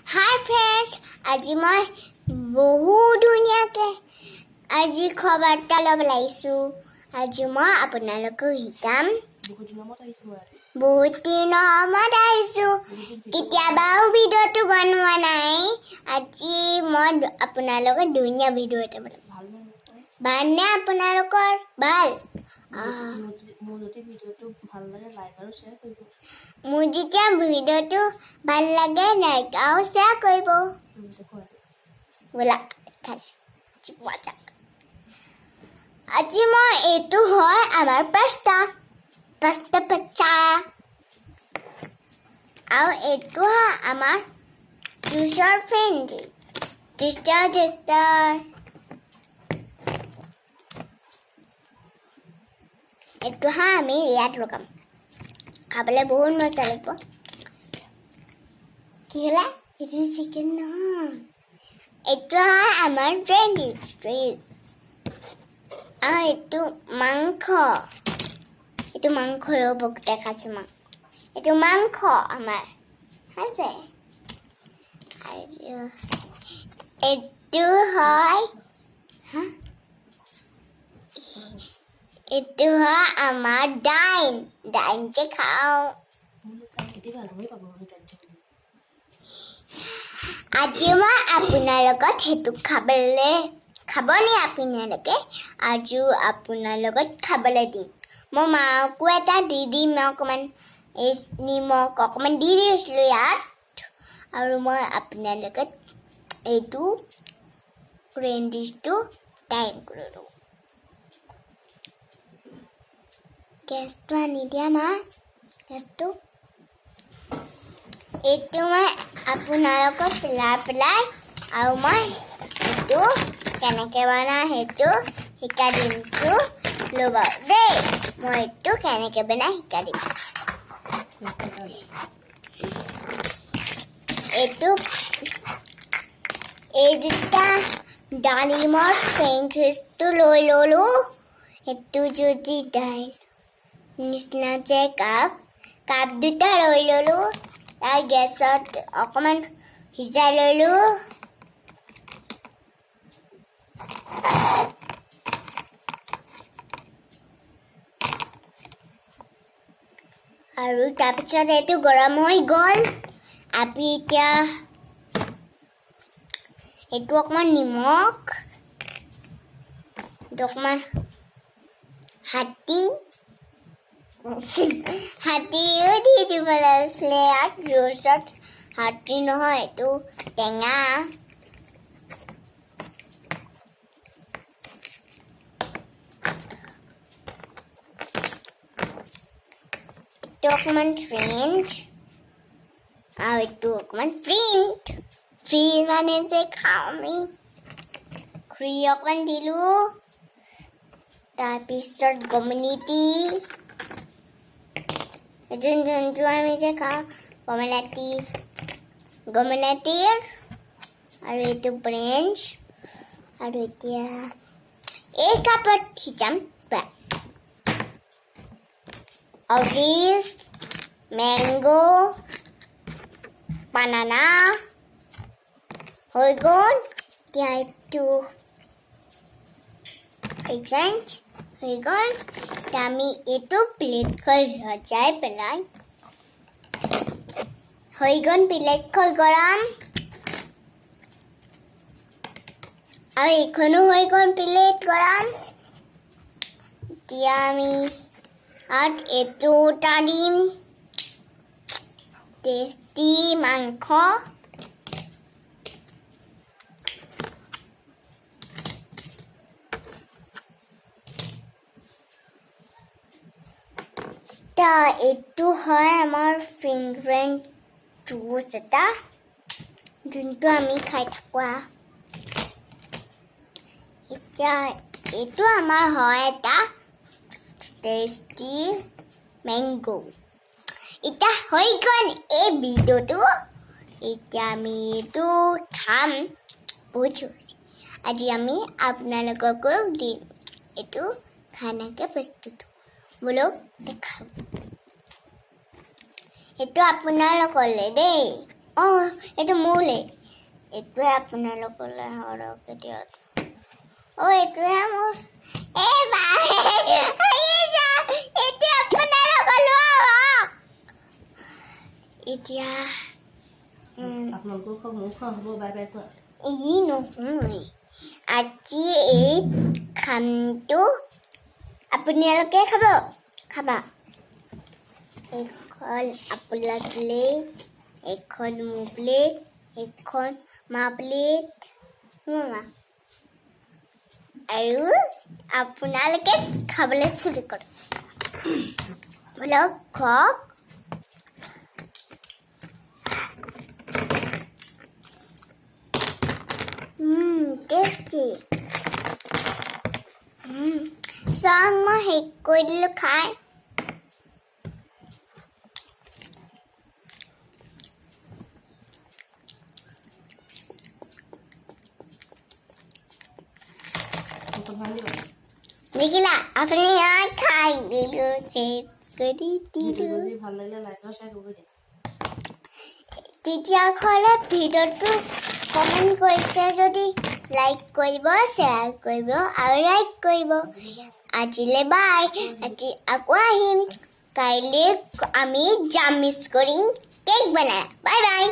হাই friends, আজি মই বহু ধুনীয়াকৈ আজি খবৰ এটা ল'ব লাগিছোঁ। আজি মই আপোনালোকক শিকাম। বহুত দিনৰ মূৰত আহিছোঁ, কেতিয়াবাও ভিডিঅ'টো বনোৱা নাই। আজি মই আপোনালোকক ধুনীয়া ভিডিঅ' এটা বনাম। ভালনে আপোনালোকৰ? ভাল। মোৰ যেতিয়া ভিডিঅ'টো ভাল লাগে লাইক আৰু শ্বেয়াৰ কৰিব। আজি মই এইটো হয় আমাৰ পাস্তা পাস্তা আৰু এইটো হয় আমাৰ জুচৰ ফ্ৰেণ্ড জুচাৰ এইটো হয় আমি ইয়াত লগাম, খাবলৈ বহুত মজা লাগিব। কি হ'লে? এইটো চিকেন নহয়, এইটো হয় আমাৰ ফ্ৰেণ্ড আৰু এইটো মাংস। এইটো মাংস ৰ'ব দেখাইছোঁ। এইটো মাংস আমাৰ আছে। আৰু এইটো হয় এইটো হয় আমাৰ ডাইন যে খাওঁ। আজি মই আপোনালোকক সেইটো খাবনে আপোনালোকে? আজি আপোনালোকক খাবলৈ দিম। মই মাকো এটা দি দিম, অকণমান নিমখ অকণমান দি দিছিলোঁ ইয়াত। আৰু মই আপোনালোকক এইটো গ্ৰীণ ডিছটো টাইম কৰি দিওঁ। গেছটো আনি দিয়া মা, গেছটো। এইটো মই আপোনালোকক পেলাই আৰু মই এইটো কেনেকৈ বনাওঁ সেইটো শিকাই দিছোঁ। ৰ'ব দেই, মই এইটো কেনেকৈ বনাই শিকাই দিম। এই দুটা ডালিমৰ ফ্ৰেঞ্চটো লৈ ল'লোঁ। সেইটো যদি দাইল নিচিনা যে কাপ দুটা লৈ ল'লোঁ। তাৰ গেছত অকণমান সিজাই ল'লোঁ। আৰু তাৰপিছত এইটো গৰম হৈ গ'ল। আমি এতিয়া এইটো অকণমান নিমখ, এইটো অকণমান হাতীও দি দিব লাগিছিলে ইয়াত। জোচত হাতী নহয়, এইটো টেঙা। এইটো অকণমান ফ্ৰেঞ্চ আৰু এইটো অকণমান ফ্ৰী মানে যে খাওঁ আমি। ফ্ৰী অকণমান দিলোঁ। তাৰপিছত কমিউনিটি যোনটো আমি যে খাওঁ গমেলাটিৰ আৰু এইটো ব্ৰেঞ্চ। আৰু এতিয়া এই কাপত সিজাম। অৰেঞ্জ, মেংগো, বানানা হৈ গ'ল। এতিয়া এইটো এক্সেঞ্জ হৈ গ'ল। এতিয়া আমি এইটো প্লেটখন সজাই পেলাই হৈ গ'ল প্লেটখন গৰম। আৰু এইখনো হৈ গ'ল প্লেট গৰম। এতিয়া আমি এইটো টানিম টেষ্টি মাংস। এইটো হয় আমাৰ ফেভৰেট জুচ এটা, যোনটো আমি খাই থাকোঁ। এতিয়া এইটো আমাৰ হয় এটা টেষ্টি মেংগো। এতিয়া হৈ গ'ল এই ভিডিঅ'টো। এতিয়া আমি এইটো খাম। আজি আমি আপোনালোককো দিম এইটো খানাকে প্ৰস্তুত বোলো দেখাম। সেইটো আপোনালোকলৈ দেই। অঁ এইটো মোলৈ এইটোৱে আপোনালোকলৈ সৰহকৈ দিয়ক অঁ এইটোৱে মোৰ এই এতিয়া আপোনালোকলৈ এতিয়া আপোনালোকক মোক হ'ব বাই বাই কোৱা ই নহয় আজি এই খামটো আপোনালোকে খাবা এইখন আপোনাৰ প্লেট এইখন মোৰ প্লেট এইখন মা প্লেট মা আৰু আপোনালোকে খাবলৈ চুৰি কৰক বলক খওক টেষ্টি চাওক মই শেষ কৰি দিলোঁ খাই দেখিলা আপুনি খাই দিলোঁ চেক কৰি দিলোঁ ভাল লাগিলে লাইক আৰু শ্বেয়াৰ কৰিব দিয়া তেতিয়াহ'লে ভিডিঅ'টো কমেণ্ট কৰিছে যদি লাইক কৰিব শ্বেয়াৰ কৰিব আৰু লাইক কৰিব আজিলৈ বাই আজি আকৌ আহিম কাইলৈ আমি যাম মিছ কৰিম কেক বনাই বাই বাই